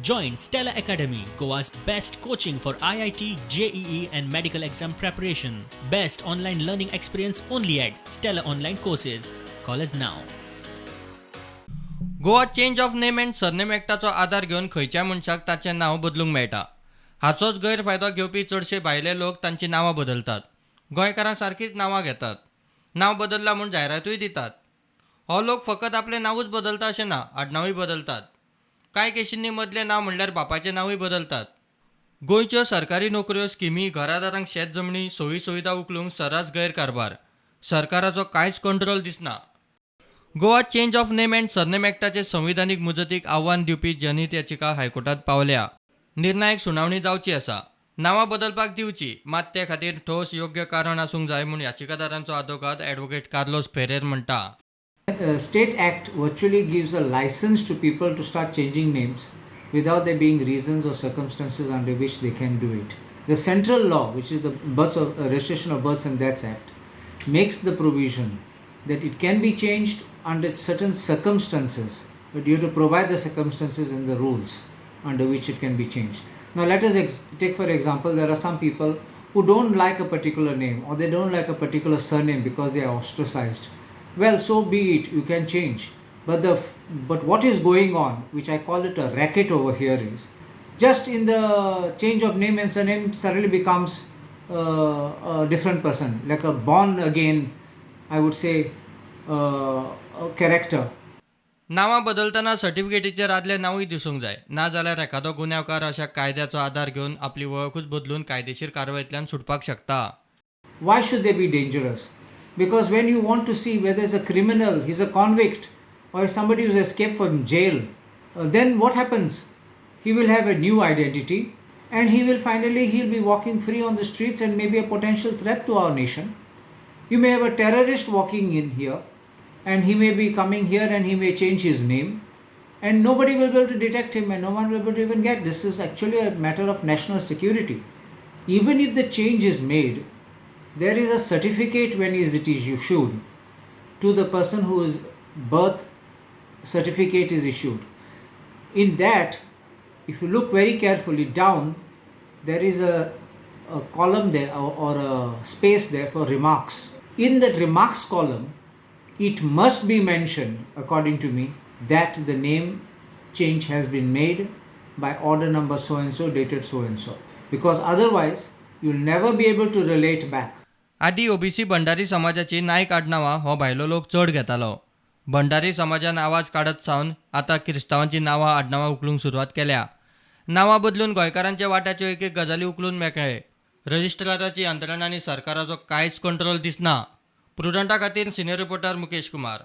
Join Stella Academy, Goa's best coaching for IIT, JEE and medical exam preparation. Best online learning experience only at Stella Online Courses. Call us now. Goa change of name and surname एक्टाचो आधार घेवन खंयच्याय मनशाक ताचें नांव बदलूंक मेळटा. हाचोच गैरफायदो घेवपी चडशे भायले लोक तांची नांवां बदलतात. गोंयकारां सारकींच नांवां घेतात. नांव बदललां म्हूण जायरातूय दितात. हो लोक फकत आपलें नांवूच बदलता अशें ना, आडनांवूय बदलतात. कांय केशींनी मदलें नांव म्हणल्यार बापाचें नांवूय बदलतात. गोंयच्यो सरकारी नोकऱ्यो, स्किमी, घरादारांक शेत जमनी, सोयी सुविधा उखलूंक सर्रास गैरकारबार. सरकाराचो कांयच कंट्रोल दिसना. Goa change of name and surname एक्टाचे संविधानीक मुजतीक आव्हान दिवपी जनहित याचिका हायकोर्टात पावल्या. निर्णायक सुनावणी जावची आसा. नांवां बदलपाक दिवची, मात ते खातीर ठोस योग्य कारण आसूंक जाय म्हूण याचिकादारांचो आदवोगाद ॲडव्होकेट कार्लोस फेरेर म्हणटा. State Act virtually gives a license to people to start changing names without there being reasons or circumstances under which they can do it. The central law, which is the Registration of Births and Deaths Act, makes the provision that it can be changed under certain circumstances, but you have to provide the circumstances and the rules under which it can be changed. Now let us take for example, there are some people who don't like a particular name or they don't like a particular surname because they are ostracized. Well, so be it, you can change. But what is going on, which I call it a racket over here, is just in the change of name and surname suddenly becomes a different person, like a born again, I would say, a character. नांवां बदलतना सर्टिफिकेटीचेर आदलें नांवूय दिसूंक जाय, ना जाल्यार एखादो गुन्यांवकार अशा कायद्याचो आधार घेवन आपली वळखूच बदलून कायदेशीर कारवायेंतल्यान सुटपाक शकता. Why should they be dangerous? Because when you want to see whether it's a criminal, he's a convict, or somebody who's escaped from jail, then what happens? He will have a new identity and he'll be walking free on the streets and maybe a potential threat to our nation. You may have a terrorist walking in here and he may be coming here and he may change his name and nobody will be able to detect him and no one will be able to even get. This is actually a matter of national security. Even if the change is made, there is a certificate when it is issued to the person whose birth certificate is issued. In that, if you look very carefully down, there is a column there or a space there for remarks. In that remarks column, it must be mentioned, according to me, that the name change has been made by order number so and so, dated so and so. Because otherwise, you'll never be able to relate back. आदी OBC Bhandari समाजाची नायक आडनांवां हो भायलो लोक चड घेतालो. भंडारी समाजान आवाज काडत सावन आतां क्रिस्तांवांची नांवां आडनांवां उखलूंक सुरवात केल्या. नांवां बदलून गोंयकारांच्या वाट्याच्यो एक गजाली उखलून मेकळे. रजिस्ट्राराची यंत्रणा आनी सरकाराचो कांयच कंट्रोल दिसना. प्रुडंटा खातीर सिनियर रिपोर्टर मुकेश कुमार.